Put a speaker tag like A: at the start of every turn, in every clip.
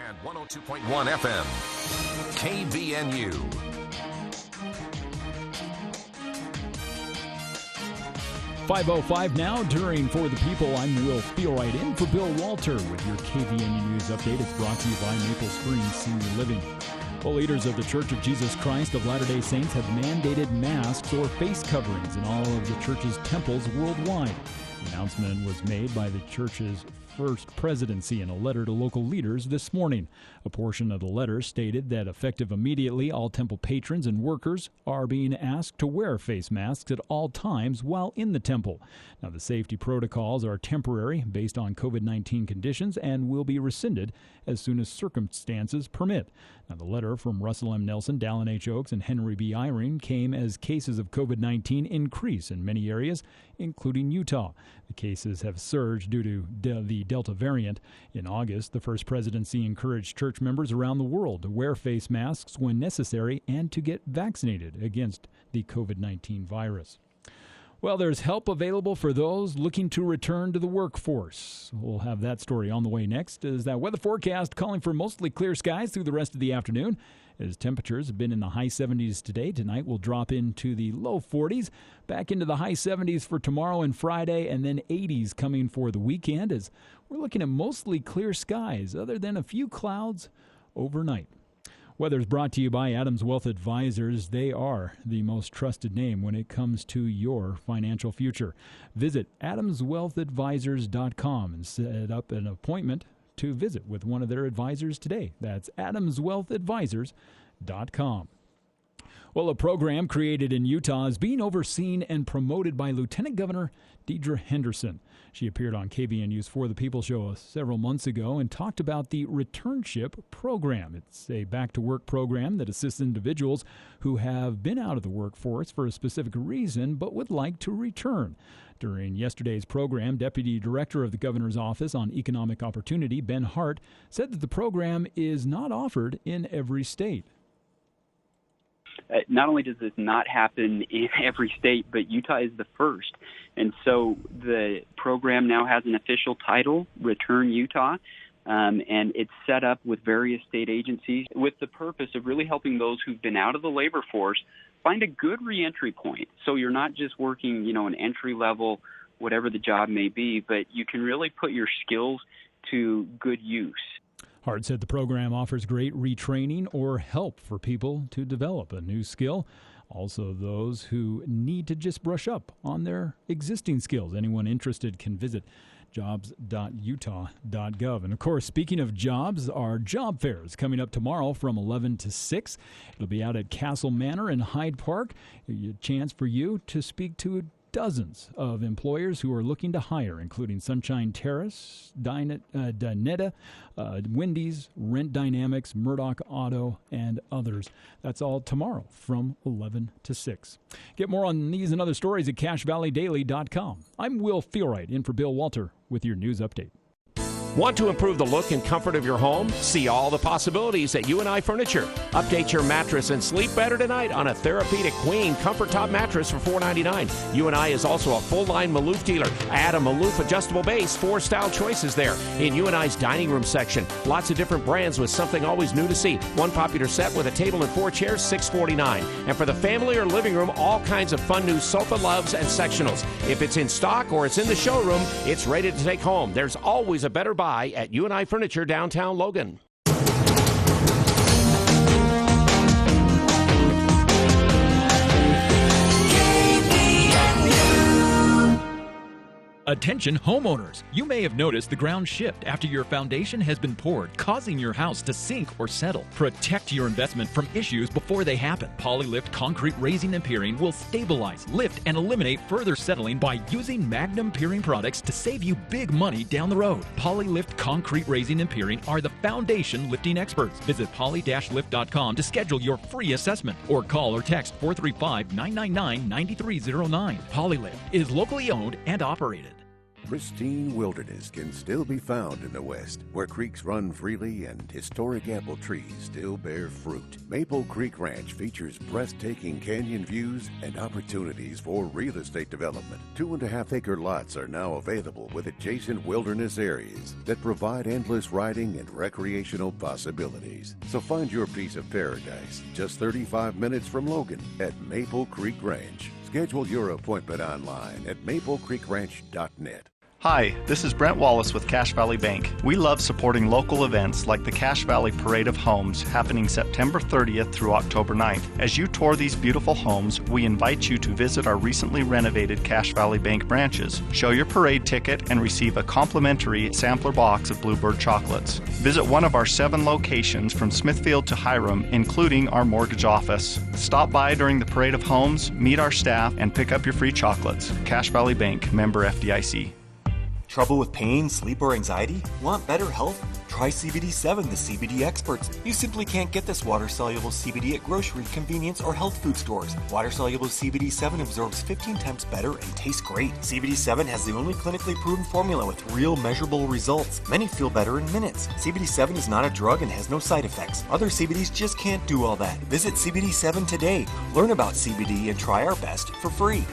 A: and 102.1 FM. KVNU.
B: 5:05 now during For the People. I'm Will Feelright in for Bill Walter with your KVNU News Update. It's brought to you by Maple Springs Senior Living. Well, leaders of the Church of Jesus Christ of Latter-day Saints have mandated masks or face coverings in all of the church's temples worldwide. The announcement was made by the church's First Presidency in a letter to local leaders this morning. A portion of the letter stated that effective immediately, all temple patrons and workers are being asked to wear face masks at all times while in the temple. Now, the safety protocols are temporary based on COVID-19 conditions and will be rescinded as soon as circumstances permit. Now, the letter from Russell M. Nelson, Dallin H. Oaks, and Henry B. Eyring came as cases of COVID-19 increase in many areas, including Utah. The cases have surged due to the Delta variant. In August, the First Presidency encouraged church members around the world to wear face masks when necessary and to get vaccinated against the COVID-19 virus. Well, there's help available for those looking to return to the workforce. We'll have that story on the way next. Is that weather forecast calling for mostly clear skies through the rest of the afternoon. As temperatures have been in the high 70s today, tonight will drop into the low 40s, back into the high 70s for tomorrow and Friday, and then 80s coming for the weekend as we're looking at mostly clear skies, other than a few clouds overnight. Weather is brought to you by Adams Wealth Advisors. They are the most trusted name when it comes to your financial future. Visit adamswealthadvisors.com and set up an appointment to visit with one of their advisors today. That's adamswealthadvisors.com. Well, a program created in Utah is being overseen and promoted by Lieutenant Governor Deidre Henderson. She appeared on KVNU's For the People show several months ago and talked about the Returnship program. It's a back-to-work program that assists individuals who have been out of the workforce for a specific reason but would like to return. During yesterday's program, Deputy Director of the Governor's Office on Economic Opportunity, Ben Hart, said that the program is not offered in every state.
C: Not only does this not happen in every state, but Utah is the first. And so the program now has an official title, Return Utah, and it's set up with various state agencies with the purpose of really helping those who've been out of the labor force find a good reentry point. So you're not just working, an entry level, whatever the job may be, but you can really put your skills to good use.
B: Hart said the program offers great retraining or help for people to develop a new skill. Also, those who need to just brush up on their existing skills. Anyone interested can visit jobs.utah.gov. And, of course, speaking of jobs, our job fair is coming up tomorrow from 11 to 6. It'll be out at Castle Manor in Hyde Park. A chance for you to speak to dozens of employers who are looking to hire, including Sunshine Terrace, Dinetta, Wendy's, Rent Dynamics, Murdoch Auto, and others. That's all tomorrow from 11 to 6. Get more on these and other stories at CashValleyDaily.com. I'm Will Feelright in for Bill Walter with your news update.
D: Want to improve the look and comfort of your home? See all the possibilities at UNI Furniture. Update your mattress and sleep better tonight on a Therapeutic Queen Comfort Top mattress for $4.99. UNI is also a full-line Maloof dealer. Add a Maloof adjustable base, 4 style choices there. In UNI's dining room section, lots of different brands with something always new to see. One popular set with a table and 4 chairs, $649. And for the family or living room, all kinds of fun new sofa loves and sectionals. If it's in stock or it's in the showroom, it's ready to take home. There's always a better buy at UNI Furniture, downtown Logan.
E: Attention homeowners, you may have noticed the ground shift after your foundation has been poured, causing your house to sink or settle. Protect your investment from issues before they happen. Polylift Concrete Raising and Piering will stabilize, lift, and eliminate further settling by using Magnum Piering products to save you big money down the road. Polylift Concrete Raising and Piering are the foundation lifting experts. Visit poly-lift.com to schedule your free assessment or call or text 435-999-9309. Polylift is locally owned and operated.
F: Pristine wilderness can still be found in the West, where creeks run freely and historic apple trees still bear fruit. Maple Creek Ranch features breathtaking canyon views and opportunities for real estate development. 2.5-acre lots are now available with adjacent wilderness areas that provide endless riding and recreational possibilities. So find your piece of paradise just 35 minutes from Logan at Maple Creek Ranch. Schedule your appointment online at maplecreekranch.net.
G: Hi, this is Brent Wallace with Cache Valley Bank. We love supporting local events like the Cache Valley Parade of Homes happening September 30th through October 9th. As you tour these beautiful homes, we invite you to visit our recently renovated Cache Valley Bank branches. Show your parade ticket and receive a complimentary sampler box of Bluebird chocolates. Visit one of our 7 locations from Smithfield to Hiram, including our mortgage office. Stop by during the Parade of Homes, meet our staff, and pick up your free chocolates. Cache Valley Bank, member FDIC.
H: Trouble with pain, sleep, or anxiety? Want better health? Try CBD7, the CBD experts. You simply can't get this water-soluble CBD at grocery, convenience, or health food stores. Water-soluble CBD7 absorbs 15 times better and tastes great. CBD7 has the only clinically proven formula with real measurable results. Many feel better in minutes. CBD7 is not a drug and has no side effects. Other CBDs just can't do all that. Visit CBD7 today. Learn about CBD and try our best for free.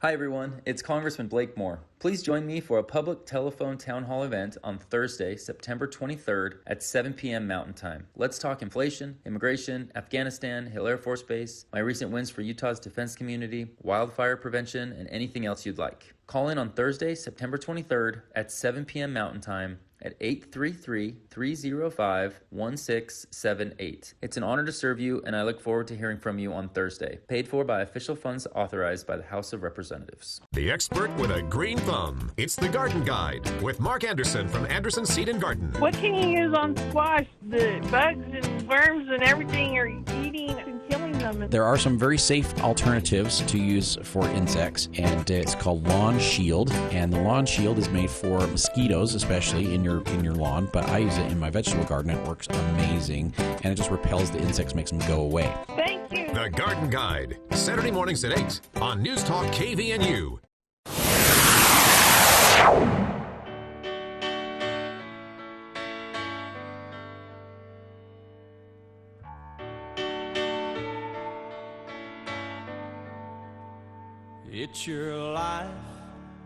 I: Hi everyone, it's Congressman Blake Moore. Please join me for a public telephone town hall event on Thursday, September 23rd at 7 p.m. Mountain Time. Let's talk inflation, immigration, Afghanistan, Hill Air Force Base, my recent wins for Utah's defense community, wildfire prevention, and anything else you'd like. Call in on Thursday, September 23rd at 7 p.m. Mountain Time at 833-305-1678. It's an honor to serve you, and I look forward to hearing from you on Thursday. Paid for by official funds authorized by the House of Representatives.
A: The expert with a green thumb. It's The Garden Guide with Mark Anderson from Anderson Seed and Garden.
J: What can you use on squash? The bugs and worms and everything are eating and killing them.
K: There are some very safe alternatives to use for insects, and it's called Lawn Shield. And the Lawn Shield is made for mosquitoes, especially in your lawn, but I use it in my vegetable garden. It works amazing, and it just repels the insects, makes them go away.
J: Thank you.
A: The Garden Guide, Saturday mornings at 8 on News Talk KVNU.
L: It's your life.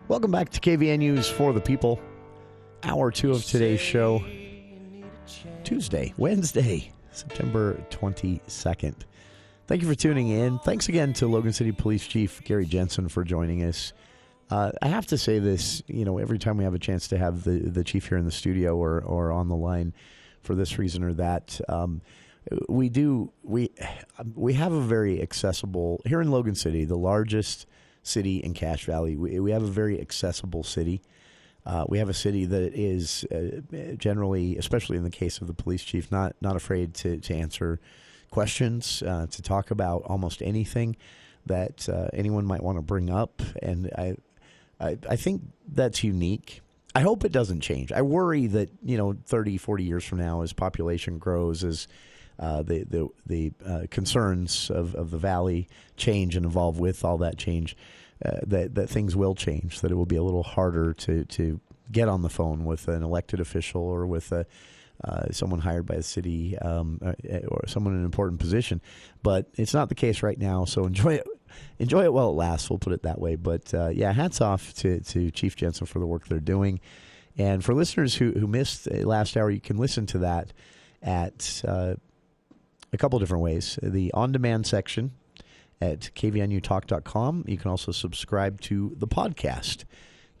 M: Welcome back to KVNU's For the People. Hour 2 of today's show. Wednesday, September 22nd. Thank you for tuning in. Thanks again to Logan City Police Chief Gary Jensen for joining us. I have to say this, every time we have a chance to have the chief here in the studio or on the line for this reason or that, we have a very accessible, here in Logan City, the largest city in Cache Valley, we have a very accessible city. We have a city that is generally, especially in the case of the police chief, not afraid to answer questions, to talk about almost anything that anyone might want to bring up. And I think that's unique. I hope it doesn't change. I worry that 30, 40 years from now, as population grows, as the concerns of the valley change and evolve with all that change, that things will change, that it will be a little harder to get on the phone with an elected official or with someone hired by the city or someone in an important position. But it's not the case right now, so enjoy it while it lasts, we'll put it that way. But hats off to Chief Jensen for the work they're doing. And for listeners who missed last hour, you can listen to that at a couple different ways. The on-demand section at kvnutalk.com. You can also subscribe to the podcast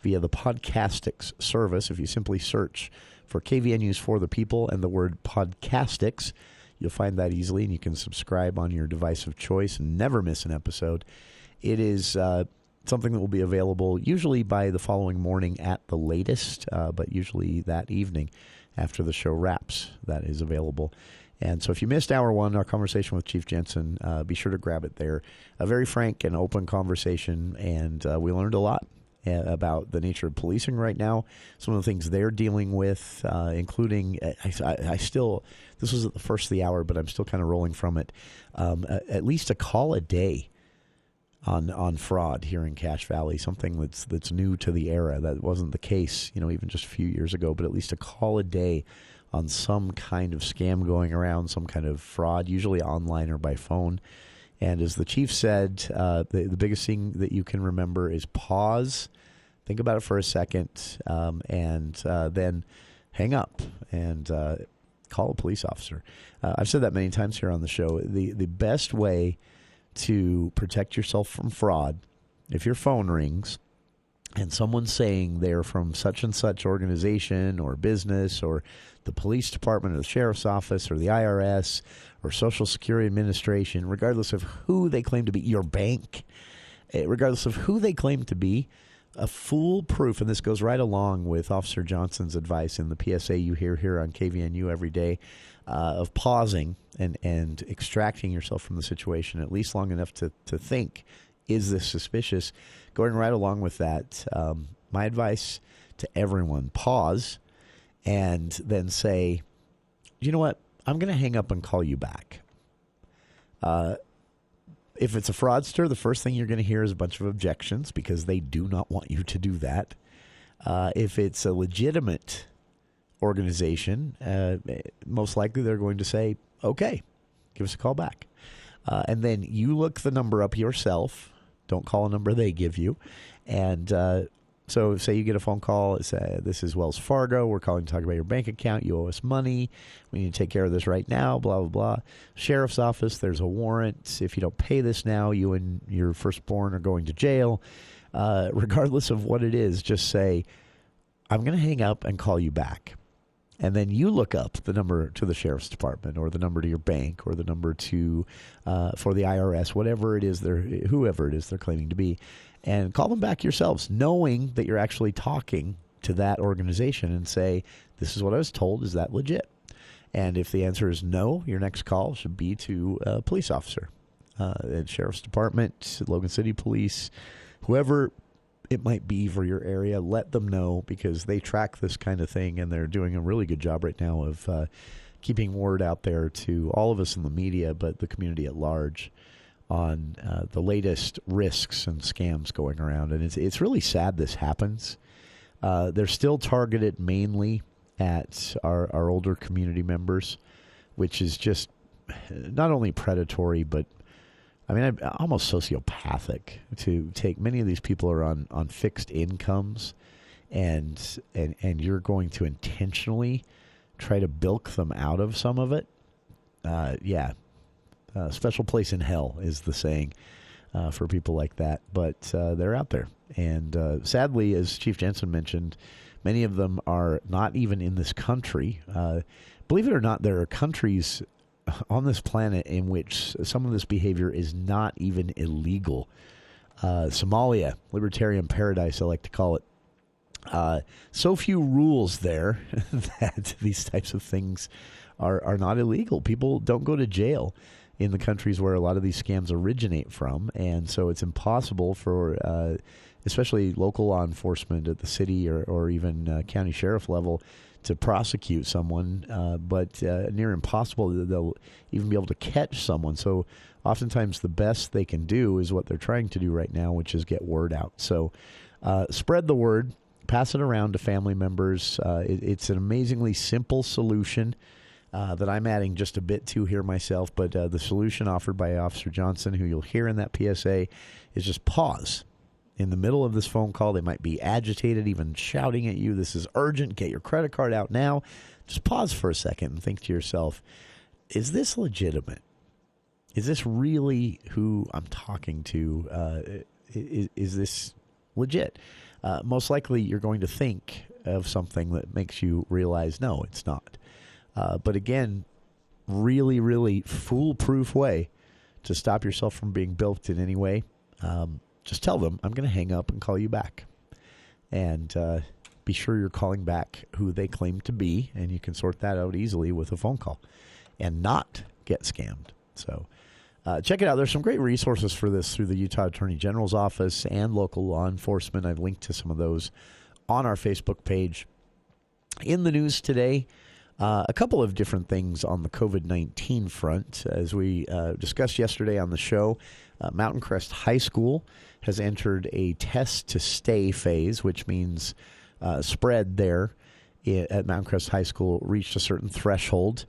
M: via the Podcastics service. If you simply search for KVNU's For the People and the word Podcastics, you'll find that easily, and you can subscribe on your device of choice and never miss an episode. It is something that will be available usually by the following morning at the latest, but usually that evening after the show wraps, that is available. And so if you missed hour 1, our conversation with Chief Jensen, be sure to grab it there. A very frank and open conversation, and we learned a lot about the nature of policing right now, some of the things they're dealing with, including, I still, this was at the first of the hour, but I'm still kind of rolling from it, at least a call a day on fraud here in Cache Valley, something that's new to the era. That wasn't the case, even just a few years ago, but at least a call a day on some kind of scam going around, some kind of fraud, usually online or by phone. And as the chief said, the biggest thing that you can remember is pause, think about it for a second, and then hang up and call a police officer. I've said that many times here on the show. The best way to protect yourself from fraud, if your phone rings and someone's saying they're from such and such organization or business or the police department or the sheriff's office or the IRS or Social Security Administration, regardless of who they claim to be, your bank, regardless of who they claim to be, a foolproof, and this goes right along with Officer Johnson's advice in the PSA you hear here on KVNU every day, of pausing and extracting yourself from the situation at least long enough to think, is this suspicious? Going right along with that, my advice to everyone, pause and then say, you know what, I'm going to hang up and call you back. If it's a fraudster, the first thing you're going to hear is a bunch of objections because they do not want you to do that. If it's a legitimate organization, most likely they're going to say, okay, give us a call back. And then you look the number up yourself. Don't call a number they give you. And so say you get a phone call. It's, this is Wells Fargo. We're calling to talk about your bank account. You owe us money. We need to take care of this right now, blah, blah, blah. Sheriff's office, there's a warrant. If you don't pay this now, you and your firstborn are going to jail. Regardless of what it is, just say, I'm going to hang up and call you back. And then you look up the number to the sheriff's department or the number to your bank or the number to for the IRS, whatever it is, whoever it is they're claiming to be, and call them back yourselves, knowing that you're actually talking to that organization and say, this is what I was told. Is that legit? And if the answer is no, your next call should be to a police officer, at Sheriff's Department, Logan City Police, whoever it might be for your area. Let them know because they track this kind of thing, and they're doing a really good job right now of keeping word out there to all of us in the media, but the community at large, on the latest risks and scams going around. And it's really sad this happens. They're still targeted mainly at our older community which is just not only predatory, but almost sociopathic to take. Many of these people are on fixed incomes, and you're going to intentionally try to bilk them out of some of it. Special place in hell is the saying for people like that. But they're out there. And sadly, as Chief Jensen mentioned, many of them are not even in this country. Believe it or not, there are countries on this planet in which some of this behavior is not even illegal. Somalia, libertarian paradise, I like to call it. So few rules there that these types of things are not illegal. People don't go to jail in the countries where a lot of these scams originate from, and so it's impossible for especially local law enforcement at the city or even county sheriff level to prosecute someone, but near impossible that they'll even be able to catch someone. So oftentimes the best they can do is what they're trying to do right now, which is get word out. So spread the word, pass it around to family members. It's an amazingly simple solution that I'm adding just a bit to here myself, but the solution offered by Officer Johnson, who you'll hear in that PSA, is just pause. In the middle of this phone call, they might be agitated, even shouting at you, this is urgent, get your credit card out now. Just pause for a second and think to yourself, is this legitimate? Is this really who I'm talking to? Is this legit? Most likely you're going to think of something that makes you realize, no, it's not. But again, really, really foolproof way to stop yourself from being bilked in any way. Just tell them, I'm going to hang up and call you back. And be sure you're calling back who they claim to be, and you can sort that out easily with a phone call and not get scammed. So check it out. There's some great resources for this through the Utah Attorney General's office and local law enforcement. I've linked to some of those on our Facebook page. In the news today, A couple of different things on the COVID-19 front. As we discussed yesterday on the show, Mountain Crest High School has entered a test-to-stay phase, which means spread there at Mountain Crest High School reached a certain threshold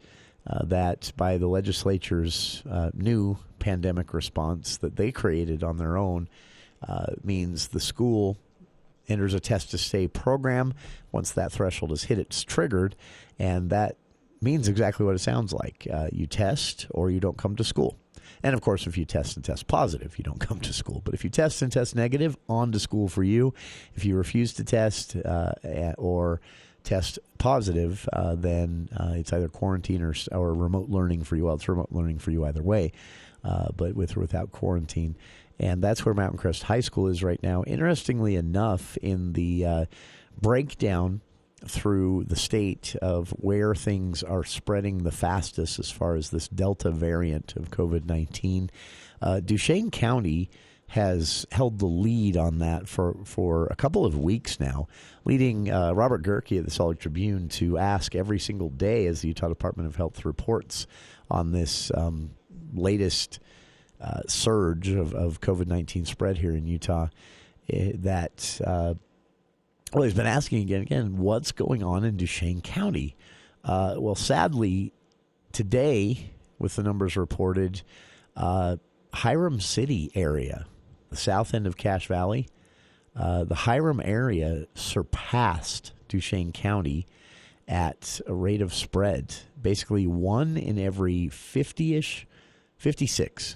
M: that by the legislature's new pandemic response that they created on their own means the school enters a test-to-stay program. Once that threshold is hit, it's triggered, and that means exactly what it sounds like. You test or you don't come to school. And, of course, if you test and test positive, you don't come to school. But if you test and test negative, on to school for you. If you refuse to test or test positive, then it's either quarantine or remote learning for you. Well, it's remote learning for you either way, but with or without quarantine. And that's where Mountain Crest High School is right now. Interestingly enough, in the breakdown through the state of where things are spreading the fastest as far as this Delta variant of COVID-19, Duchesne County has held the lead on that for a couple of weeks now, leading Robert Gerke at the Salt Lake Tribune to ask every single day as the Utah Department of Health reports on this latest surge of COVID-19 spread here in Utah, that he's been asking again, what's going on in Duchesne County? Well, sadly, today, with the numbers reported, Hiram City area, the south end of Cache Valley, the Hiram area surpassed Duchesne County at a rate of spread. Basically, 1 in every 56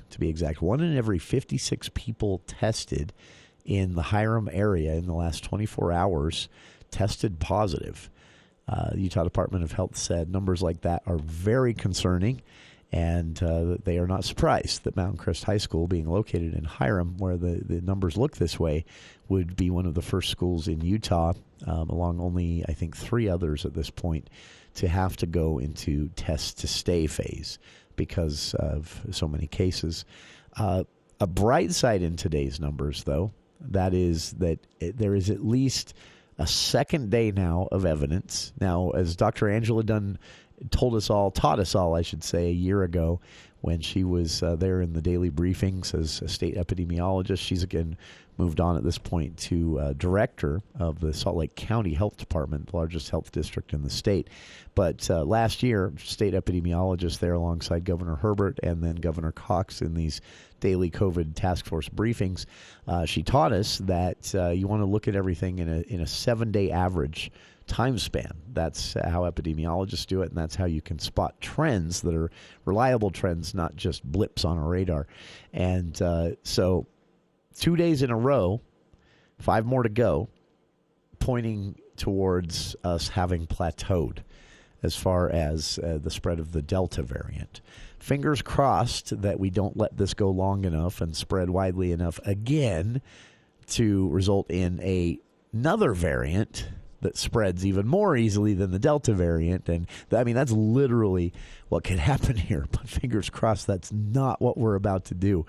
M: to be exact, 1 in every 56 people tested in the Hiram area in the last 24 hours tested positive. The Utah Department of Health said numbers like that are very concerning, and they are not surprised that Mountain Crest High School, being located in Hiram, where the numbers look this way, would be one of the first schools in Utah, along only, I think, 3 others at this point, to have to go into test-to-stay phase because of so many cases. A bright side in today's numbers, though, that is that there is at least a second day now of evidence. Now, as Dr. Angela Dunn taught us all, I should say, a year ago when she was there in the daily briefings as a state epidemiologist, she's again moved on at this point to director of the Salt Lake County Health Department, the largest health district in the state. But last year, state epidemiologist there alongside Governor Herbert and then Governor Cox in these daily COVID task force briefings, she taught us that you want to look at everything in a 7-day average time span. That's how epidemiologists do it, and that's how you can spot trends that are reliable trends, not just blips on a radar. And so 2 days in a row, 5 more to go, pointing towards us having plateaued as far as the spread of the Delta variant. Fingers crossed that we don't let this go long enough and spread widely enough again to result in another variant that spreads even more easily than the Delta variant. And I mean, that's literally what could happen here. But fingers crossed that's not what we're about to do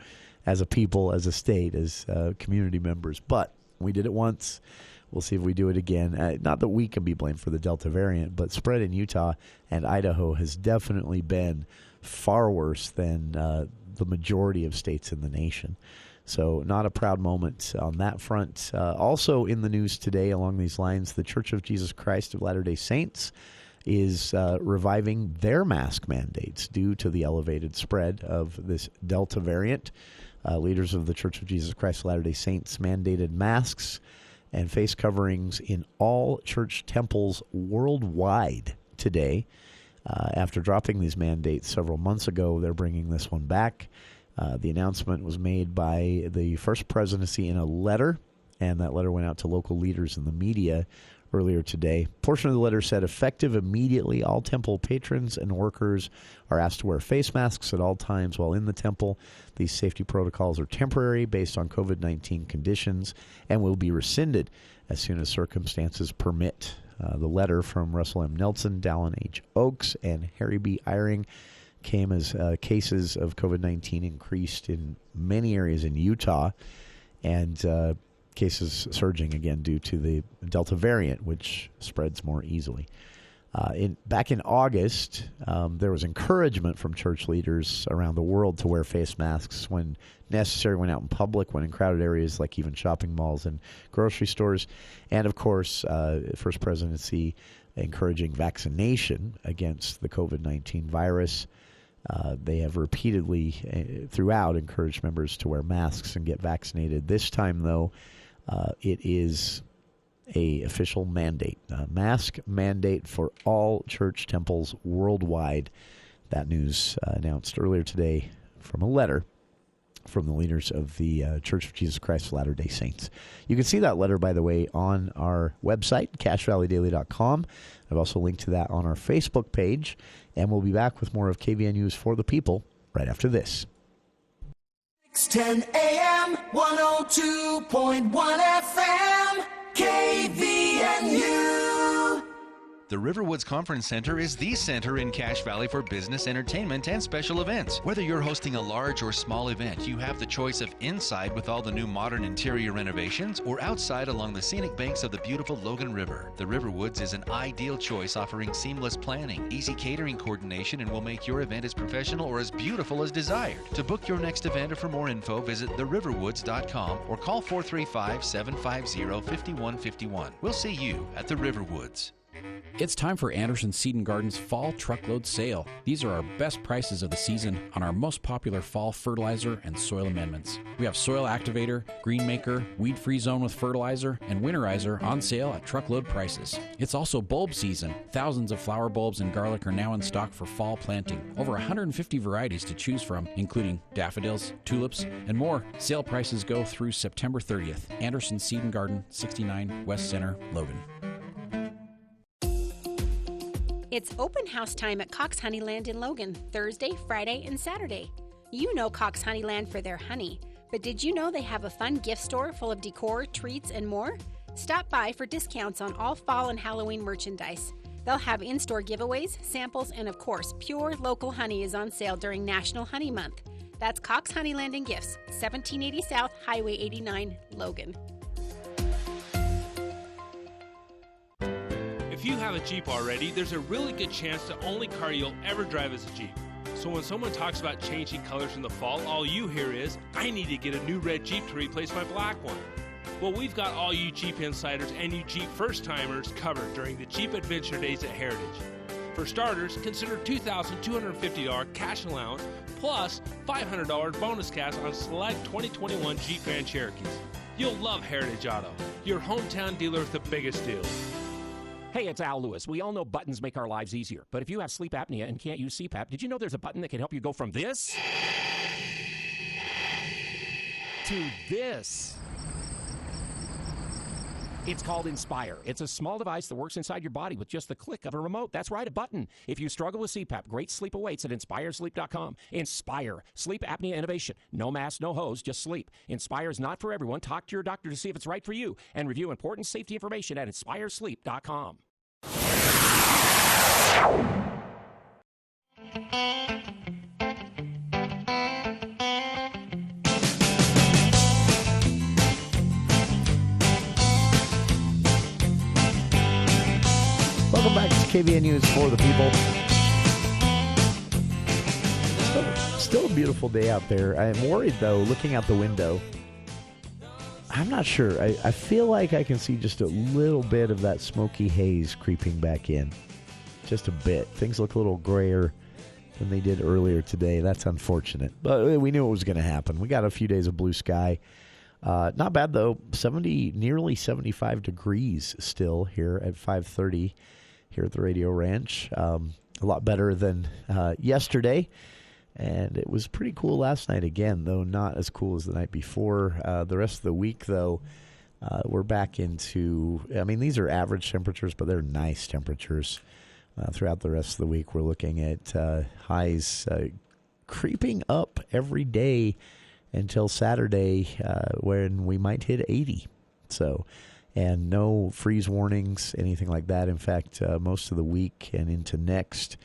M: as a people, as a state, as community members. But we did it once. We'll see if we do it again. Not that we can be blamed for the Delta variant, but spread in Utah and Idaho has definitely been far worse than the majority of states in the nation. So not a proud moment on that front. Also in the news today along these lines, the Church of Jesus Christ of Latter-day Saints is reviving their mask mandates due to the elevated spread of this Delta variant. Leaders of the Church of Jesus Christ of Latter-day Saints mandated masks and face coverings in all church temples worldwide today. After dropping these mandates several months ago, they're bringing this one back. The announcement was made by the First Presidency in a letter, and that letter went out to local leaders in the media earlier today. A portion of the letter said, effective immediately, all temple patrons and workers are asked to wear face masks at all times while in the temple. These safety protocols are temporary based on COVID-19 conditions and will be rescinded as soon as circumstances permit. The letter from Russell M. Nelson, Dallin H. Oaks, and Harry B. Eyring came as cases of COVID-19 increased in many areas in Utah, and cases surging again due to the Delta variant, which spreads more easily. Back in August, there was encouragement from church leaders around the world to wear face masks when necessary, when out in public, when in crowded areas like even shopping malls and grocery stores. And, of course, First Presidency encouraging vaccination against the COVID-19 virus. They have repeatedly throughout encouraged members to wear masks and get vaccinated. This time, though, it is a official mandate, a mask mandate for all church temples worldwide. That news announced earlier today from a letter from the leaders of the Church of Jesus Christ of Latter-day Saints. You can see that letter, by the way, on our website, cachevalleydaily.com. I've also linked to that on our Facebook page, and we'll be back with more of KVN News for the People right after this.
L: 610 AM, 102.1 FM. KVNU.
N: The Riverwoods Conference Center is the center in Cache Valley for business, entertainment, and special events. Whether you're hosting a large or small event, you have the choice of inside with all the new modern interior renovations or outside along the scenic banks of the beautiful Logan River. The Riverwoods is an ideal choice, offering seamless planning, easy catering coordination, and will make your event as professional or as beautiful as desired. To book your next event or for more info, visit theriverwoods.com or call 435-750-5151. We'll see you at the Riverwoods.
K: It's time for Anderson Seed and Garden's Fall Truckload Sale. These are our best prices of the season on our most popular fall fertilizer and soil amendments. We have Soil Activator, Green Maker, Weed Free Zone with fertilizer, and Winterizer on sale at truckload prices. It's also bulb season. Thousands of flower bulbs and garlic are now in stock for fall planting. Over 150 varieties to choose from, including daffodils, tulips, and more. Sale prices go through September 30th. Anderson Seed and Garden, 69 West Center, Logan.
O: It's open house time at Cox Honeyland in Logan, Thursday, Friday, and Saturday. You know Cox Honeyland for their honey, but did you know they have a fun gift store full of decor, treats, and more? Stop by for discounts on all fall and Halloween merchandise. They'll have in-store giveaways, samples, and of course, pure local honey is on sale during National Honey Month. That's Cox Honeyland and Gifts, 1780 South, Highway 89, Logan.
P: If you have a Jeep already, there's a really good chance the only car you'll ever drive is a Jeep. So when someone talks about changing colors in the fall, all you hear is, I need to get a new red Jeep to replace my black one. Well, we've got all you Jeep insiders and you Jeep first-timers covered during the Jeep Adventure Days at Heritage. For starters, consider $2,250 cash allowance plus $500 bonus cash on select 2021 Jeep Grand Cherokees. You'll love Heritage Auto, your hometown dealer with the biggest deals.
D: Hey, it's Al Lewis. We all know buttons make our lives easier. But if you have sleep apnea and can't use CPAP, did you know there's a button that can help you go from this to this? It's called Inspire. It's a small device that works inside your body with just the click of a remote. That's right, a button. If you struggle with CPAP, great sleep awaits at InspireSleep.com. Inspire. Sleep apnea innovation. No mask, no hose, just sleep. Inspire is not for everyone. Talk to your doctor to see if it's right for you. And review important safety information at InspireSleep.com.
M: Welcome back to KVN News for the People. Still a beautiful day out there. I'm worried, though, looking out the window. I'm not sure. I feel like I can see just a little bit of that smoky haze creeping back in. Just a bit. Things look a little grayer than they did earlier today. That's unfortunate. But we knew it was going to happen. We got a few days of blue sky. Not bad, though. Nearly 75 degrees still here at 5:30 here at the Radio Ranch. A lot better than yesterday. And it was pretty cool last night again, though not as cool as the night before. The rest of the week, though, we're back into, these are average temperatures, but they're nice temperatures. Throughout the rest of the week, we're looking at highs creeping up every day until Saturday, when we might hit 80. So, and no freeze warnings, anything like that. In fact, most of the week and into next,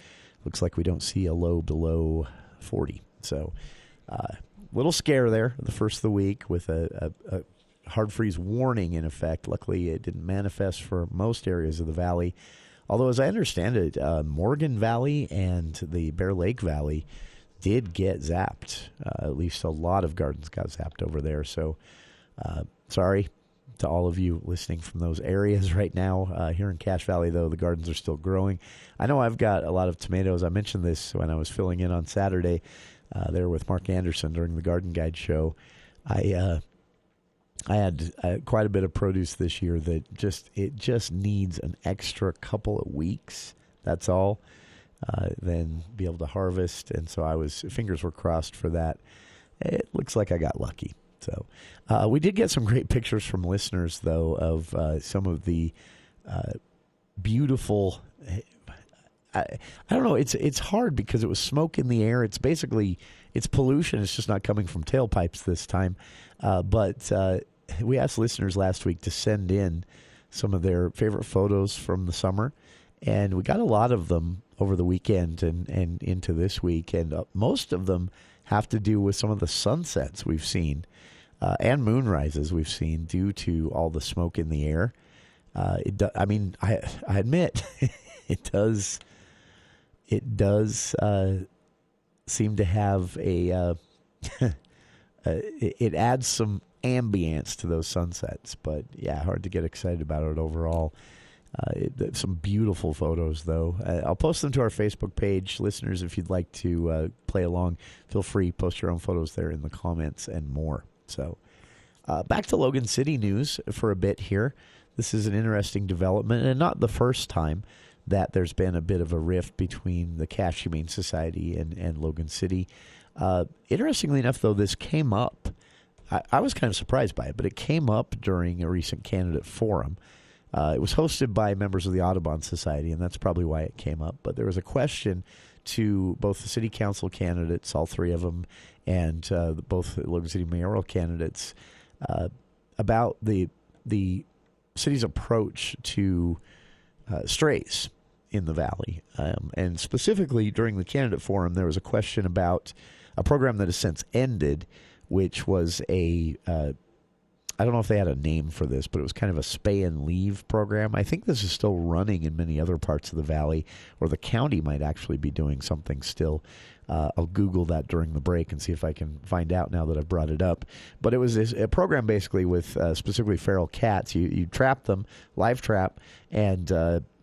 M: looks like we don't see a low below 40. So, little scare there the first of the week with a hard freeze warning in effect. Luckily, it didn't manifest for most areas of the valley. Although, as I understand it, Morgan Valley and the Bear Lake Valley did get zapped. At least a lot of gardens got zapped over there. So, sorry to all of you listening from those areas right now. Here in Cache Valley, though, the gardens are still growing. I know I've got a lot of tomatoes. I mentioned this when I was filling in on Saturday there with Mark Anderson during the Garden Guide show. I had quite a bit of produce this year that just needs an extra couple of weeks. That's all. Then be able to harvest. And so fingers were crossed for that. It looks like I got lucky. So we did get some great pictures from listeners, though, of some of the beautiful. I don't know. It's hard because it was smoke in the air. It's pollution. It's just not coming from tailpipes this time. But we asked listeners last week to send in some of their favorite photos from the summer, and we got a lot of them over the weekend and into this week, and most of them have to do with some of the sunsets we've seen and moonrises we've seen due to all the smoke in the air. I admit it does seem to have it adds some ambience to those sunsets, but yeah, hard to get excited about it overall. Some beautiful photos, though. I'll post them to our Facebook page. Listeners, if you'd like to play along, feel free. Post your own photos there in the comments and more. So back to Logan City news for a bit here. This is an interesting development, and not the first time that there's been a bit of a rift between the Cache Humane Society and Logan City. Interestingly enough, though, this came up. I was kind of surprised by it, but it came up during a recent candidate forum. It was hosted by members of the Audubon Society, and that's probably why it came up. But there was a question to both the city council candidates, all three of them, and both the Logan City mayoral candidates about the city's approach to strays in the valley. And specifically during the candidate forum, there was a question about a program that has since ended, which was I don't know if they had a name for this, but it was kind of a spay and leave program. I think this is still running in many other parts of the valley, or the county might actually be doing something still. I'll Google that during the break and see if I can find out now that I've brought it up. But it was a program basically with specifically feral cats. You trap them, live trap, and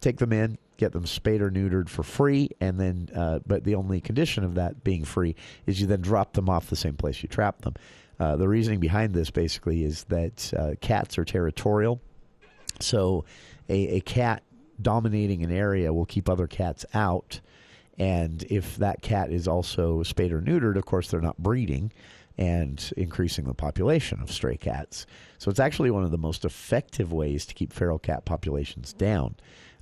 M: take them in, get them spayed or neutered for free, and then but the only condition of that being free is you then drop them off the same place you trap them. The reasoning behind this basically is that cats are territorial. So a cat dominating an area will keep other cats out. And if that cat is also spayed or neutered, of course, they're not breeding and increasing the population of stray cats. So it's actually one of the most effective ways to keep feral cat populations down.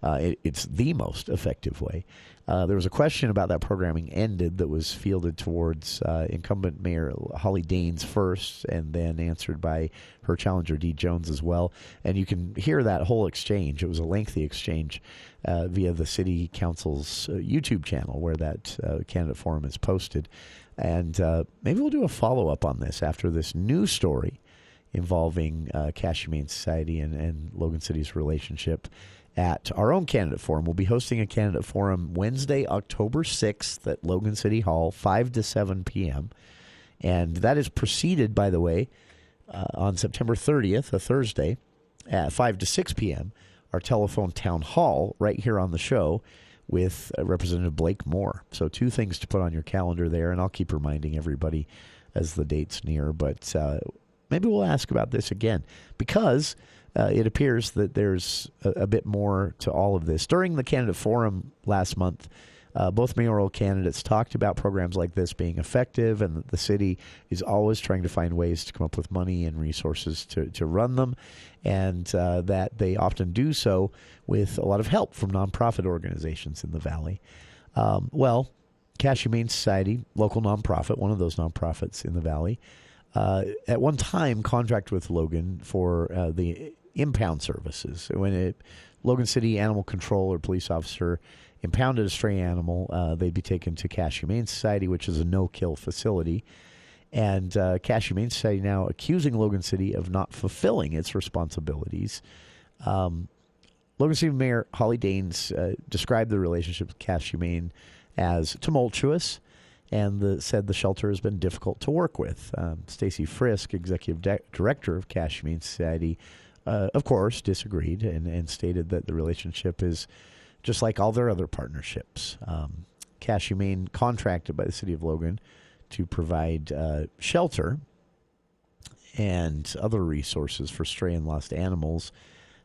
M: It's the most effective way. There was a question about that programming ended that was fielded towards incumbent Mayor Holly Daines first, and then answered by her challenger Dee Jones as well. And you can hear that whole exchange. It was a lengthy exchange via the City Council's YouTube channel where that candidate forum is posted. And maybe we'll do a follow-up on this after this new story involving Cache Humane Society and Logan City's relationship at our own candidate forum. We'll be hosting a candidate forum Wednesday, October 6th at Logan City Hall, 5 to 7 p.m. And that is preceded, by the way, on September 30th, a Thursday, at 5 to 6 p.m., our telephone town hall right here on the show with Representative Blake Moore. So 2 things to put on your calendar there, and I'll keep reminding everybody as the date's near. But maybe we'll ask about this again, because it appears that there's a bit more to all of this. During the candidate forum last month, both mayoral candidates talked about programs like this being effective, and that the city is always trying to find ways to come up with money and resources to run them, and that they often do so with a lot of help from nonprofit organizations in the valley. Well, Cache Humane Society, local nonprofit, one of those nonprofits in the valley, at one time contracted with Logan for the impound services. When a Logan City animal control or police officer impounded a stray animal, they'd be taken to Cache Humane Society, which is a no-kill facility. And Cache Humane Society now accusing Logan City of not fulfilling its responsibilities. Logan City Mayor Holly Danes described the relationship with Cash Humane as tumultuous and said the shelter has been difficult to work with. Stacy Frisk, executive director of Cash Humane Society, of course, disagreed and stated that the relationship is just like all their other partnerships. Cash Humane contracted by the city of Logan to provide shelter and other resources for stray and lost animals.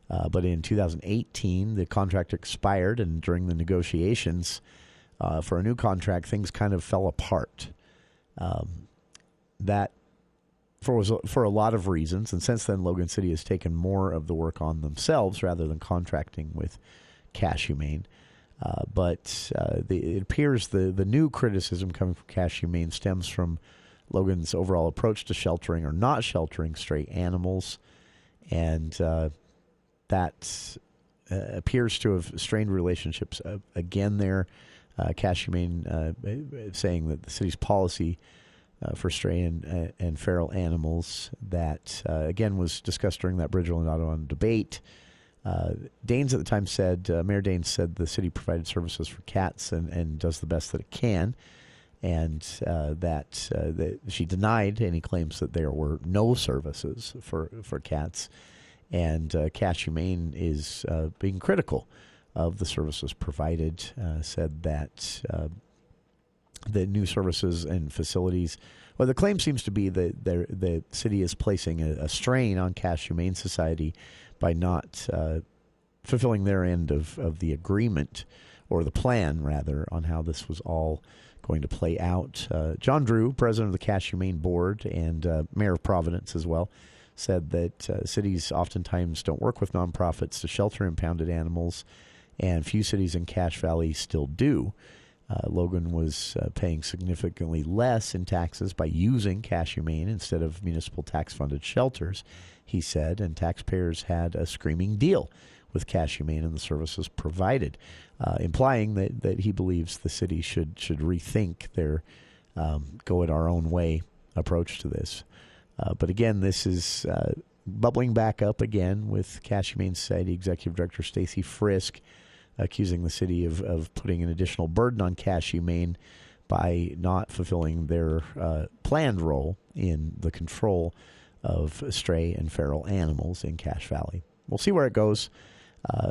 M: But in 2018, the contract expired, and during the negotiations for a new contract, things kind of fell apart. That for a lot of reasons, and since then, Logan City has taken more of the work on themselves rather than contracting with Cash Humane. But it appears the new criticism coming from Cash Humane stems from Logan's overall approach to sheltering or not sheltering stray animals, and that appears to have strained relationships again there. Cash Humane saying that the city's policy for stray and feral animals that, again, was discussed during that Bridgeville and Ottawa debate. Danes at the time said, Mayor Danes said the city provided services for cats and does the best that it can, and that she denied any claims that there were no services for cats. And Cash Humane is being critical of the services provided, said that the new services and facilities, well, the claim seems to be that the city is placing a strain on Cash Humane Society by not fulfilling their end of the agreement, or the plan, rather, on how this was all going to play out. John Drew, president of the Cash Humane Board and mayor of Providence as well, said that cities oftentimes don't work with nonprofits to shelter impounded animals, and few cities in Cache Valley still do. Logan was paying significantly less in taxes by using Cash Humane instead of municipal tax-funded shelters, he said, and taxpayers had a screaming deal with Cash Humane and the services provided, implying that he believes the city should rethink their go-it-our-own-way approach to this. But again, this is bubbling back up again with Cash Humane Society Executive Director Stacy Frisk accusing the city of putting an additional burden on Cash Humane by not fulfilling their planned role in the control of stray and feral animals in Cache Valley. We'll see where it goes,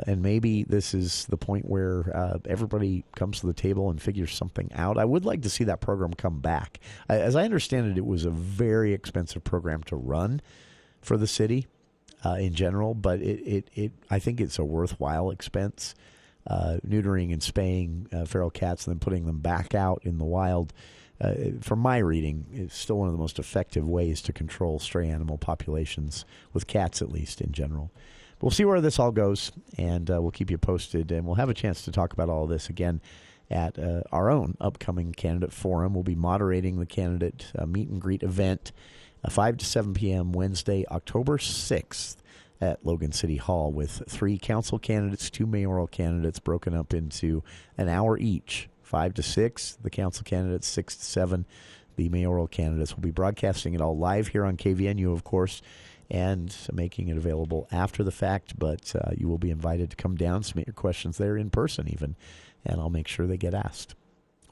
M: and maybe this is the point where everybody comes to the table and figures something out. I would like to see that program come back. As I understand it, it was a very expensive program to run for the city in general, but I think it's a worthwhile expense. Neutering and spaying feral cats and then putting them back out in the wild, from my reading, is still one of the most effective ways to control stray animal populations, with cats at least in general. We'll see where this all goes, and we'll keep you posted, and we'll have a chance to talk about all of this again at our own upcoming candidate forum. We'll be moderating the candidate meet and greet event 5 to 7 p.m. Wednesday, October 6th at Logan City Hall, with 3 council candidates, 2 mayoral candidates, broken up into an hour each. 5 to 6, the council candidates, 6 to 7, the mayoral candidates. We'll be broadcasting it all live here on KVNU, of course, and making it available after the fact, but you will be invited to come down, submit your questions there in person even, and I'll make sure they get asked.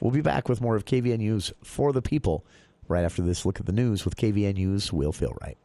M: We'll be back with more of KVNU's For the People right after this look at the news with KVNU's Will Philwright.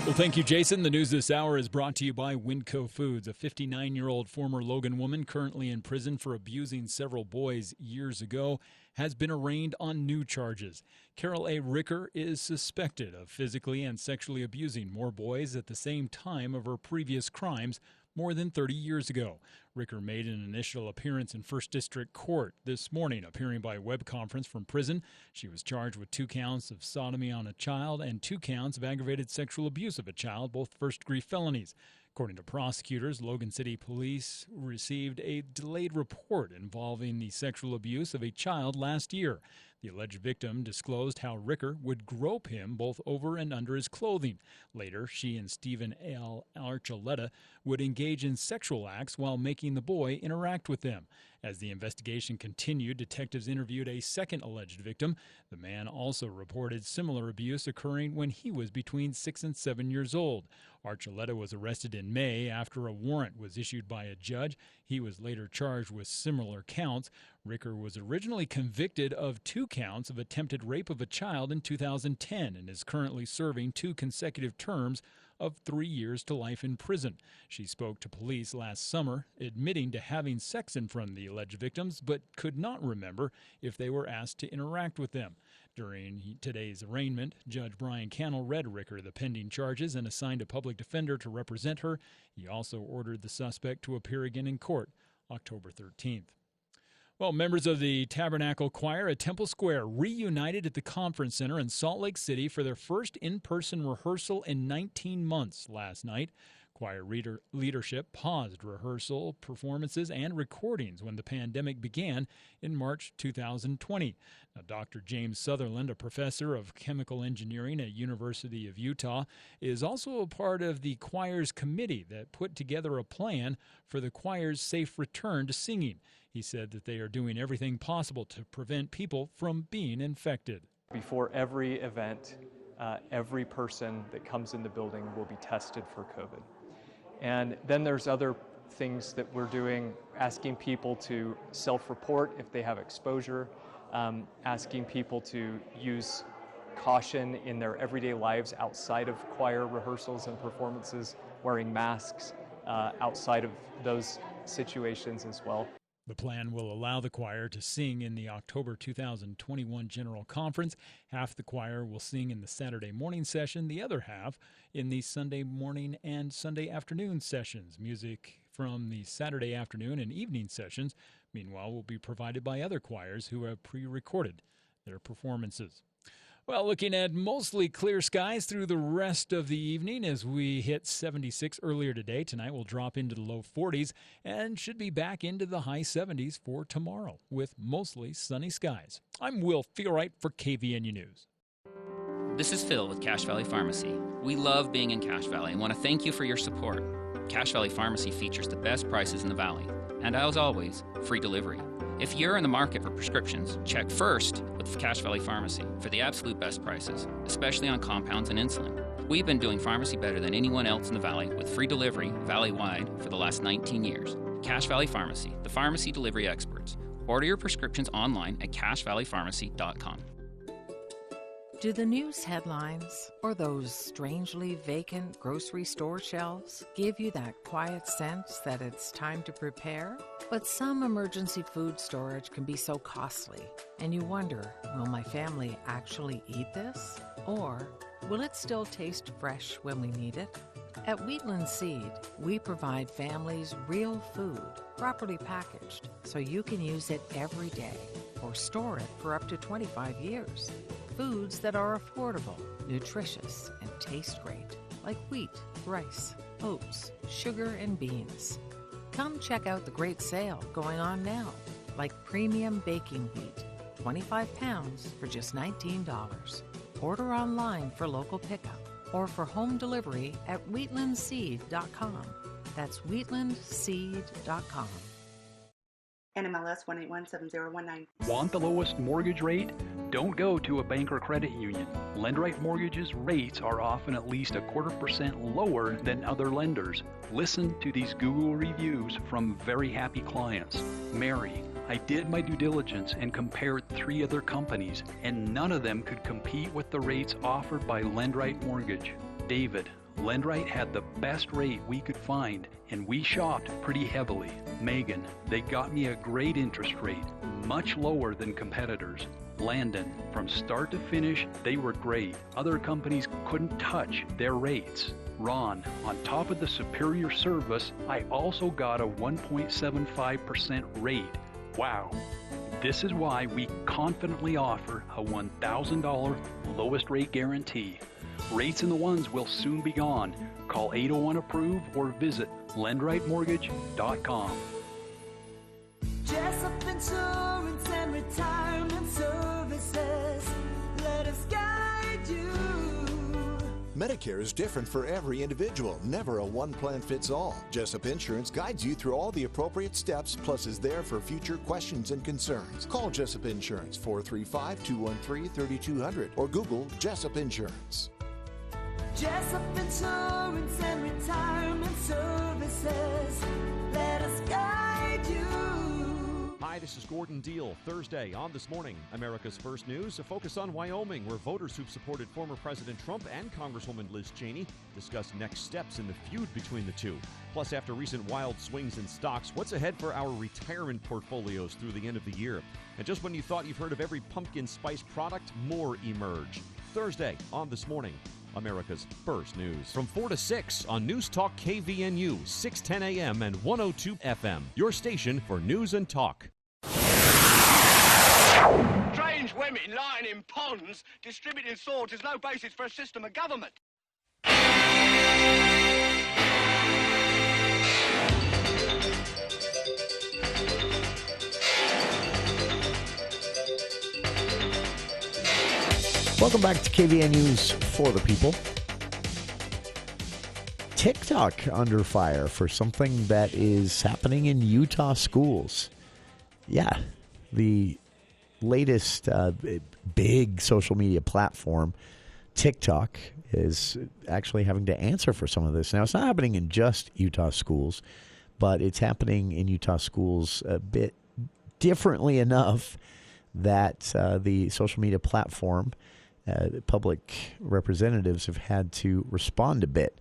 B: Well, thank you, Jason. The news this hour is brought to you by Winco Foods. A 59-year-old former Logan woman currently in prison for abusing several boys years ago has been arraigned on new charges. Carol A. Ricker is suspected of physically and sexually abusing more boys at the same time of her previous crimes more than 30 years ago. Ricker made an initial appearance in 1st District Court this morning, appearing by web conference from prison. She was charged with 2 counts of sodomy on a child and 2 counts of aggravated sexual abuse of a child, both first-degree felonies. According to prosecutors, Logan City Police received a delayed report involving the sexual abuse of a child last year. The alleged victim disclosed how Ricker would grope him both over and under his clothing. Later, she and Stephen L. Archuleta would engage in sexual acts while making the boy interact with them. As the investigation continued, detectives interviewed a second alleged victim. The man also reported similar abuse occurring when he was between 6 and 7 years old. Archuleta was arrested in May after a warrant was issued by a judge. He was later charged with similar counts. Ricker was originally convicted of 2 counts of attempted rape of a child in 2010 and is currently serving 2 consecutive terms of 3 years to life in prison. She spoke to police last summer, admitting to having sex in front of the alleged victims, but could not remember if they were asked to interact with them. During today's arraignment, Judge Brian Cannell read Ricker the pending charges and assigned a public defender to represent her. He also ordered the suspect to appear again in court October 13th. Well, members of the Tabernacle Choir at Temple Square reunited at the Conference Center in Salt Lake City for their first in-person rehearsal in 19 months last night. Choir leadership paused rehearsal, performances, and recordings when the pandemic began in March 2020. Now, Dr. James Sutherland, a professor of chemical engineering at University of Utah, is also a part of the choir's committee that put together a plan for the choir's safe return to singing. He said that they are doing everything possible to prevent people from being infected.
Q: Before every event, every person that comes in the building will be tested for COVID. And then there's other things that we're doing, asking people to self-report if they have exposure, asking people to use caution in their everyday lives outside of choir rehearsals and performances, wearing masks outside of those situations as well.
B: The plan will allow the choir to sing in the October 2021 General Conference. Half the choir will sing in the Saturday morning session, the other half in the Sunday morning and Sunday afternoon sessions. Music from the Saturday afternoon and evening sessions, meanwhile, will be provided by other choirs who have pre-recorded their performances. Well, looking at mostly clear skies through the rest of the evening as we hit 76 earlier today. Tonight we'll drop into the low 40s and should be back into the high 70s for tomorrow with mostly sunny skies. I'm Will Feelwright for KVNU News.
R: This is Phil with Cache Valley Pharmacy. We love being in Cache Valley and want to thank you for your support. Cache Valley Pharmacy features the best prices in the valley and, as always, free delivery. If you're in the market for prescriptions, check first with Cache Valley Pharmacy for the absolute best prices, especially on compounds and insulin. We've been doing pharmacy better than anyone else in the valley with free delivery valley-wide for the last 19 years. Cache Valley Pharmacy, the pharmacy delivery experts. Order your prescriptions online at cachevalleypharmacy.com.
S: Do the news headlines or those strangely vacant grocery store shelves give you that quiet sense that it's time to prepare? But some emergency food storage can be so costly, and you wonder, will my family actually eat this? Or will it still taste fresh when we need it? At Wheatland Seed, we provide families real food, properly packaged, so you can use it every day or store it for up to 25 years. Foods that are affordable, nutritious, and taste great, like wheat, rice, oats, sugar, and beans. Come check out the great sale going on now, like premium baking wheat, 25 pounds for just $19. Order online for local pickup or for home delivery at wheatlandseed.com. That's wheatlandseed.com.
T: NMLS 1817019.
U: Want the lowest mortgage rate? Don't go to a bank or credit union. LendRight Mortgage's rates are often at least 0.25% lower than other lenders. Listen to these Google reviews from very happy clients. Mary, I did my due diligence and compared 3 other companies, and none of them could compete with the rates offered by LendRight Mortgage. David, LendRight had the best rate we could find, and we shopped pretty heavily. Megan, they got me a great interest rate, much lower than competitors. Landon, from start to finish, they were great. Other companies couldn't touch their rates. Ron, on top of the superior service, I also got a 1.75% rate. Wow. This is why we confidently offer a $1,000 lowest rate guarantee. Rates in the ones will soon be gone. Call 801-APPROVE or visit lendrightmortgage.com.
L: Jessup Insurance and Retirement Services.
C: Medicare is different for every individual, never a one-plan-fits-all. Jessup Insurance guides you through all the appropriate steps, plus is there for future questions and concerns. Call Jessup Insurance, 435-213-3200, or Google Jessup Insurance.
L: Jessup Insurance and Retirement Services. Let us guide you.
V: Hi, this is Gordon Deal. Thursday on This Morning, America's First News, a focus on Wyoming, where voters who've supported former President Trump and Congresswoman Liz Cheney discuss next steps in the feud between the two. Plus, after recent wild swings in stocks, what's ahead for our retirement portfolios through the end of the year? And just when you thought you've heard of every pumpkin spice product, more emerge. Thursday on This Morning, America's First News. From 4 to 6 on News Talk KVNU, 610 AM and 102 FM. Your station for news and talk.
W: Strange women lying in ponds distributing swords is no basis for a system of government.
M: Welcome back to KVN News for the People. TikTok under fire for something that is happening in Utah schools. Yeah, the latest big social media platform, TikTok, is actually having to answer for some of this. Now, it's not happening in just Utah schools, but it's happening in Utah schools a bit differently enough that the social media platform, public representatives have had to respond a bit.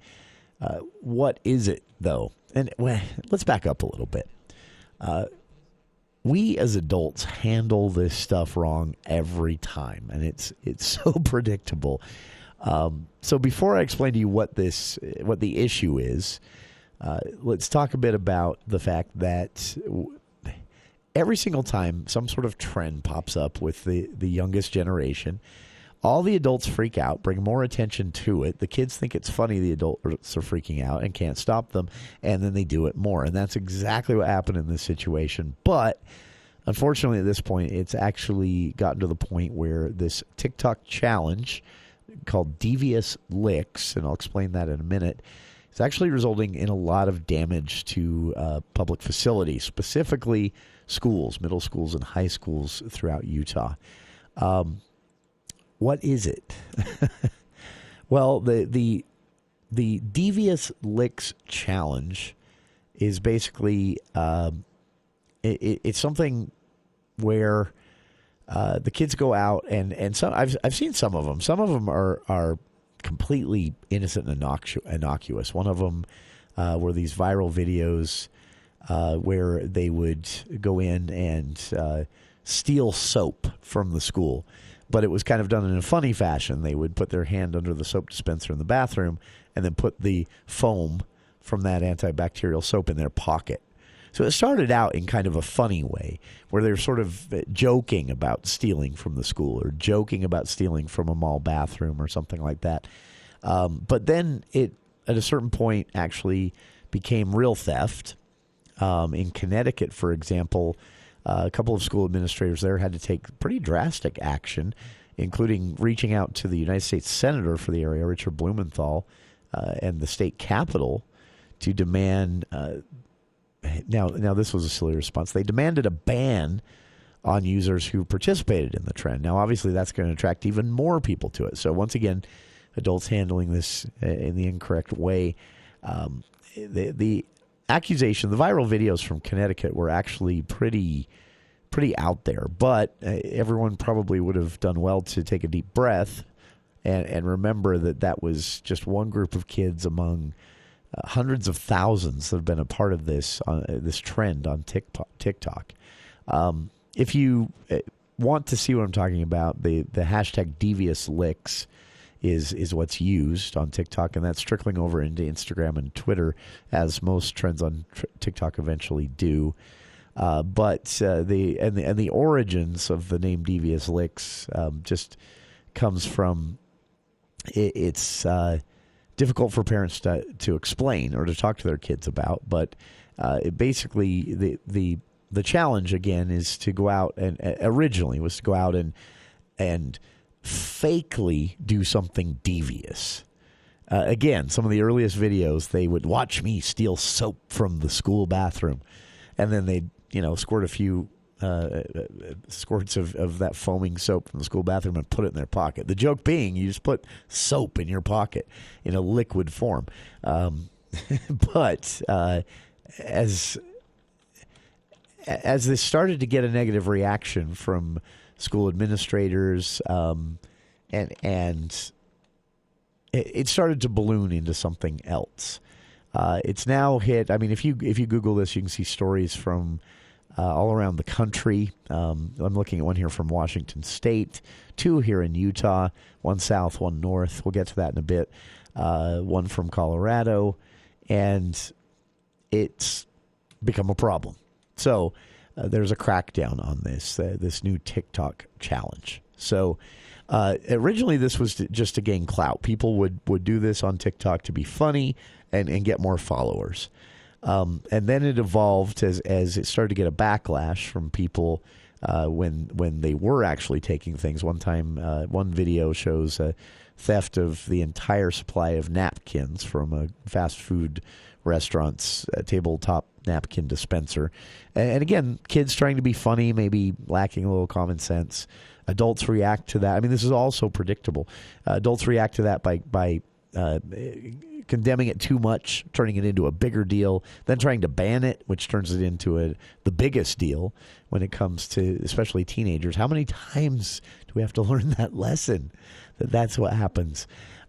M: What is it, though? And let's back up a little bit. We as adults handle this stuff wrong every time, and it's so predictable. So before I explain to you what the issue is, let's talk a bit about the fact that every single time some sort of trend pops up with the youngest generation, all the adults freak out, bring more attention to it. The kids think it's funny the adults are freaking out and can't stop them, and then they do it more. And that's exactly what happened in this situation. But unfortunately, at this point, it's actually gotten to the point where this TikTok challenge called Devious Licks, and I'll explain that in a minute, is actually resulting in a lot of damage to public facilities, specifically schools, middle schools and high schools throughout Utah. What is it? Well, the Devious Licks challenge is basically it's something where the kids go out and some I've seen some of them. Some of them are completely innocent and innocuous. One of them were these viral videos where they would go in and steal soap from the school. But it was kind of done in a funny fashion. They would put their hand under the soap dispenser in the bathroom and then put the foam from that antibacterial soap in their pocket. So it started out in kind of a funny way where they're sort of joking about stealing from the school or joking about stealing from a mall bathroom or something like that. But then it, at a certain point, actually became real theft. In Connecticut, for example, a couple of school administrators there had to take pretty drastic action, including reaching out to the United States Senator for the area, Richard Blumenthal, and the state capitol to demand. Now this was a silly response. They demanded a ban on users who participated in the trend. Now, obviously, that's going to attract even more people to it. So once again, adults handling this in the incorrect way. The accusation, the viral videos from Connecticut were actually pretty out there, but everyone probably would have done well to take a deep breath and remember that was just one group of kids among hundreds of thousands that have been a part of this trend on TikTok. If you want to see what I'm talking about, the hashtag Devious Licks is what's used on TikTok, and that's trickling over into Instagram and Twitter, as most trends on TikTok eventually do. But the origins of the name Devious Licks just comes from it's difficult for parents to explain or to talk to their kids about. But basically the challenge again is to go out and originally was to go out and fakely do something devious. Again, some of the earliest videos, they would watch me steal soap from the school bathroom, and then they'd squirt a few squirts of that foaming soap from the school bathroom and put it in their pocket. The joke being, you just put soap in your pocket in a liquid form. But as this started to get a negative reaction from school administrators, and it started to balloon into something else. It's now hit. I mean, if you Google this, you can see stories from all around the country. I'm looking at one here from Washington State, 2 here in Utah, 1 south, 1 north. We'll get to that in a bit. 1 from Colorado, and it's become a problem. So there's a crackdown on this new TikTok challenge. So originally this was just to gain clout. People would do this on TikTok to be funny and get more followers. And then it evolved as it started to get a backlash from people when they were actually taking things. One time, one video shows a theft of the entire supply of napkins from a fast food restaurant's tabletop napkin dispenser. And again, kids trying to be funny, maybe lacking a little common sense. Adults react to that. I mean, this is also predictable. Adults react to that by condemning it too much, turning it into a bigger deal, then trying to ban it, which turns it into the biggest deal when it comes to especially teenagers. How many times do we have to learn that lesson? That's what happens.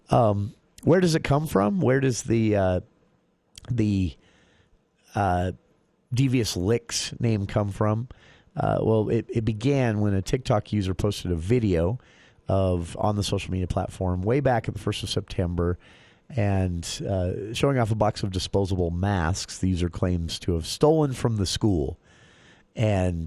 M: Where does it come from? Where does the Devious Licks name come from? Well, it began when a TikTok user posted a video on the social media platform way back at the 1st of September and showing off a box of disposable masks the user claims to have stolen from the school. And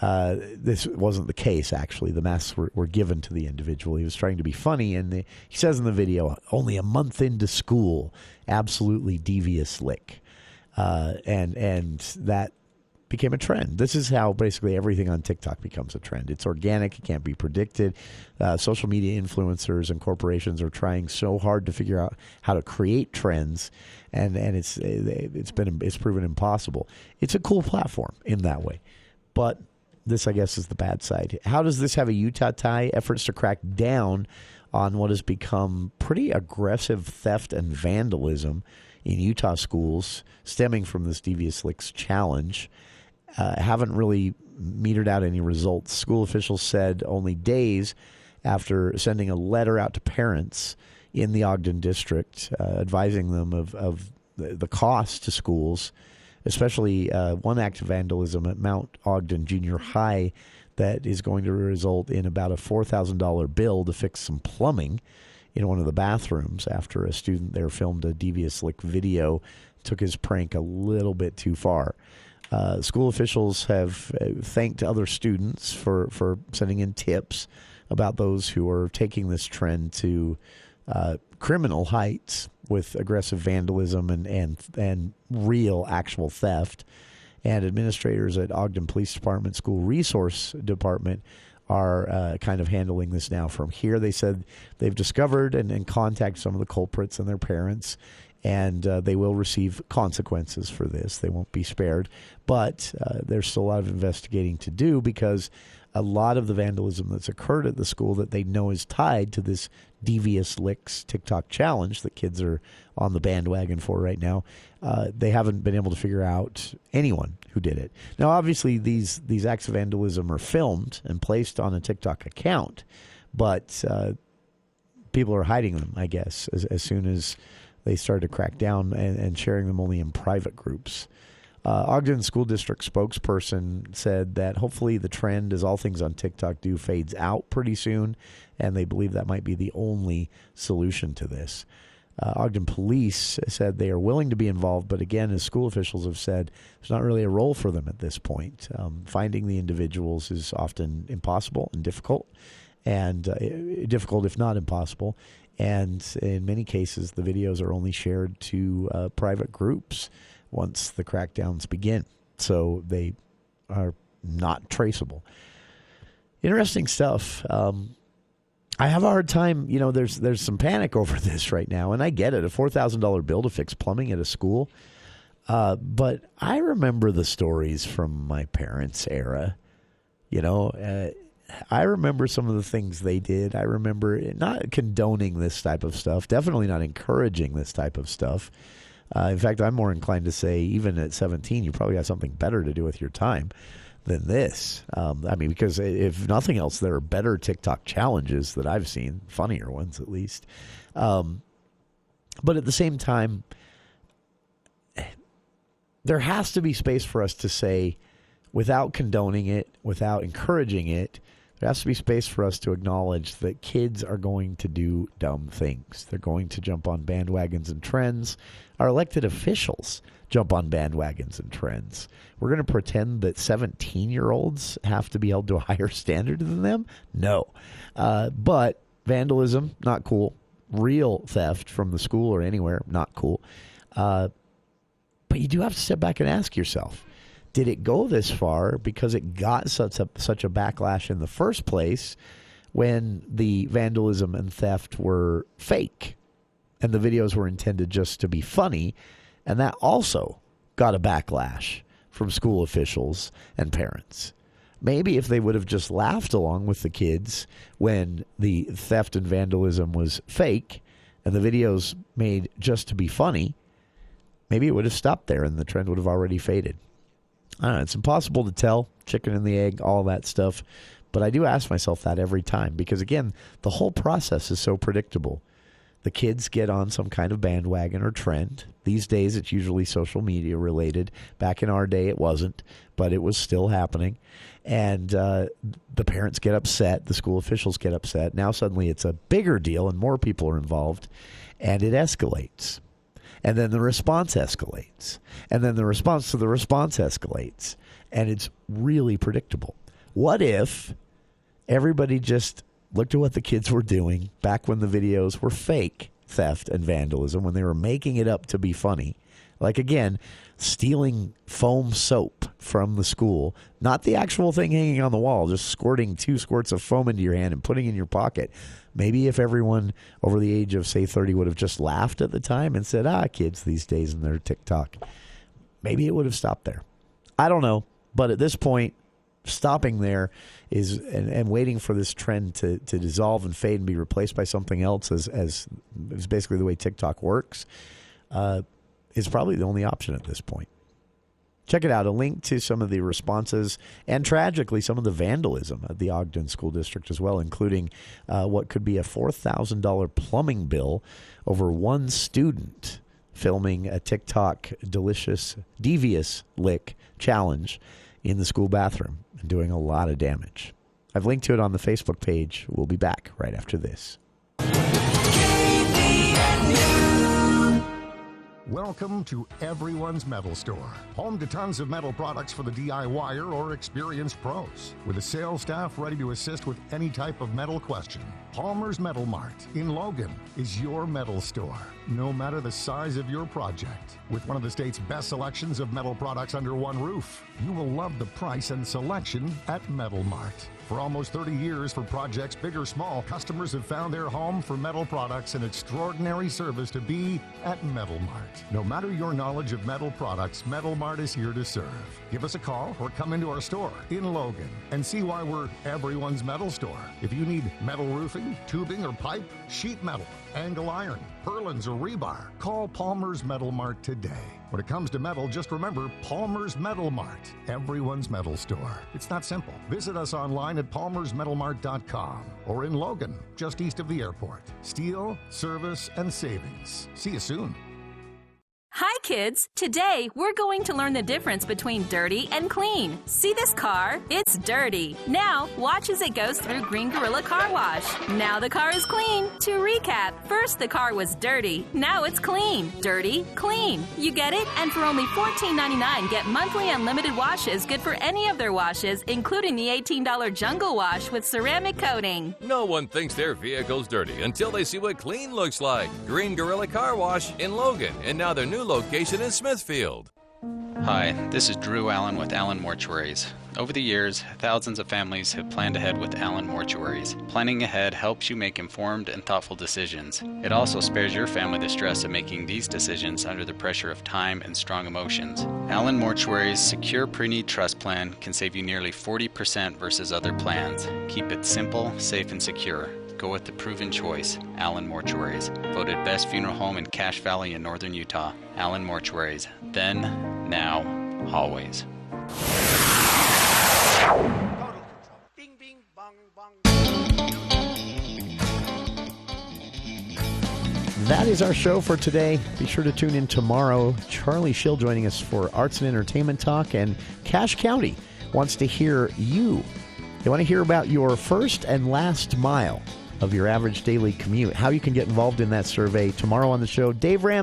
M: this wasn't the case, actually. The masks were given to the individual. He was trying to be funny, and he says in the video, only a month into school, absolutely devious lick. And that became a trend. This is how basically everything on TikTok becomes a trend. It's organic. It can't be predicted. Social media influencers and corporations are trying so hard to figure out how to create trends, and it's proven impossible. It's a cool platform in that way, but this, I guess, is the bad side. How does this have a Utah tie? Efforts to crack down on what has become pretty aggressive theft and vandalism in Utah schools stemming from this Devious Licks challenge haven't really metered out any results. School officials said only days after sending a letter out to parents in the Ogden district advising them of the cost to schools, especially one act of vandalism at Mount Ogden Junior High that is going to result in about a $4,000 bill to fix some plumbing in one of the bathrooms after a student there filmed a Devious Lick video, took his prank a little bit too far. School officials have thanked other students for sending in tips about those who are taking this trend to criminal heights with aggressive vandalism and real actual theft. And administrators at Ogden Police Department School Resource Department are kind of handling this now from here. They said they've discovered and contacted some of the culprits and their parents, and they will receive consequences for this. They won't be spared, but there's still a lot of investigating to do because a lot of the vandalism that's occurred at the school that they know is tied to this Devious Licks TikTok challenge that kids are on the bandwagon for right now, they haven't been able to figure out anyone who did it. Now, obviously, these acts of vandalism are filmed and placed on a TikTok account, but people are hiding them, I guess, as soon as they started to crack down and sharing them only in private groups. Ogden School District spokesperson said that hopefully the trend, as all things on TikTok do, fades out pretty soon, and they believe that might be the only solution to this. Ogden Police said they are willing to be involved, but again, as school officials have said, there's not really a role for them at this point. Finding the individuals is often impossible and difficult, and difficult if not impossible. And in many cases, the videos are only shared to private groups once the crackdowns begin. So they are not traceable. Interesting stuff. I have a hard time, there's some panic over this right now, and I get it, a $4,000 bill to fix plumbing at a school. But I remember the stories from my parents' era. I remember some of the things they did. I remember not condoning this type of stuff, definitely not encouraging this type of stuff. In fact, I'm more inclined to say even at 17, you probably got something better to do with your time than this. Because if nothing else, there are better TikTok challenges that I've seen, funnier ones at least. But at the same time, there has to be space for us to say, without condoning it, without encouraging it, there has to be space for us to acknowledge that kids are going to do dumb things. They're going to jump on bandwagons and trends. Our elected officials jump on bandwagons and trends. We're going to pretend that 17-year-olds have to be held to a higher standard than them? No. But vandalism, not cool. Real theft from the school or anywhere, not cool. But you do have to step back and ask yourself, did it go this far because it got such a backlash in the first place when the vandalism and theft were fake and the videos were intended just to be funny, and that also got a backlash from school officials and parents? Maybe if they would have just laughed along with the kids when the theft and vandalism was fake and the videos made just to be funny, maybe it would have stopped there and the trend would have already faded. I don't know. It's impossible to tell, chicken and the egg, all that stuff. But I do ask myself that every time because, again, the whole process is so predictable. The kids get on some kind of bandwagon or trend. These days, it's usually social media related. Back in our day, it wasn't, but it was still happening. And the parents get upset. The school officials get upset. Now suddenly it's a bigger deal and more people are involved, and it escalates. And then the response escalates. And then the response to the response escalates. And it's really predictable. What if everybody just looked at what the kids were doing back when the videos were fake theft and vandalism, when they were making it up to be funny? Like, again, stealing foam soap from the school, not the actual thing hanging on the wall, just squirting 2 squirts of foam into your hand and putting it in your pocket. Maybe if everyone over the age of, say, 30 would have just laughed at the time and said, kids these days and their TikTok, maybe it would have stopped there. I don't know. But at this point, stopping there is and waiting for this trend to dissolve and fade and be replaced by something else as is basically the way TikTok works, is probably the only option at this point. Check it out. A link to some of the responses and, tragically, some of the vandalism at the Ogden School District as well, including what could be a $4,000 plumbing bill over one student filming a TikTok devious lick challenge in the school bathroom and doing a lot of damage. I've linked to it on the Facebook page. We'll be back right after this.
E: Welcome to Everyone's Metal Store, home to tons of metal products for the DIYer or experienced pros. With a sales staff ready to assist with any type of metal question, Palmer's Metal Mart in Logan is your metal store, no matter the size of your project. With one of the state's best selections of metal products under one roof, you will love the price and selection at Metal Mart. For almost 30 years, for projects big or small, customers have found their home for metal products and extraordinary service to be at Metal Mart. No matter your knowledge of metal products, Metal Mart is here to serve. Give us a call or come into our store in Logan and see why we're everyone's metal store. If you need metal roofing, tubing or pipe, sheet metal, angle iron, purlins or rebar, call Palmer's Metal Mart today. When it comes to metal, just remember Palmer's Metal Mart, everyone's metal store. It's that simple. Visit us online at palmersmetalmart.com or in Logan, just east of the airport. Steel, service, and savings. See you soon.
F: Hi kids! Today we're going to learn the difference between dirty and clean. See this car? It's dirty. Now watch as it goes through Green Gorilla Car Wash. Now the car is clean. To recap, first the car was dirty. Now it's clean. Dirty, clean. You get it? And for only $14.99, get monthly unlimited washes good for any of their washes, including the $18 Jungle Wash with ceramic coating.
G: No one thinks their vehicle's dirty until they see what clean looks like. Green Gorilla Car Wash in Logan, and now their new location in Smithfield.
H: Hi, this is Drew Allen with Allen Mortuaries. Over the years, thousands of families have planned ahead with Allen Mortuaries. Planning ahead helps you make informed and thoughtful decisions. It also spares your family the stress of making these decisions under the pressure of time and strong emotions. Allen Mortuaries' secure pre-need trust plan can save you nearly 40% versus other plans. Keep it simple, safe, and secure. Go with the proven choice, Allen Mortuaries. Voted best funeral home in Cache Valley in northern Utah. Allen Mortuaries. Then, now, always.
M: That is our show for today. Be sure to tune in tomorrow. Charlie Schill joining us for Arts and Entertainment Talk, and Cache County wants to hear you. They want to hear about your first and last mile of your average daily commute, how you can get involved in that survey. Tomorrow on the show, Dave Ram.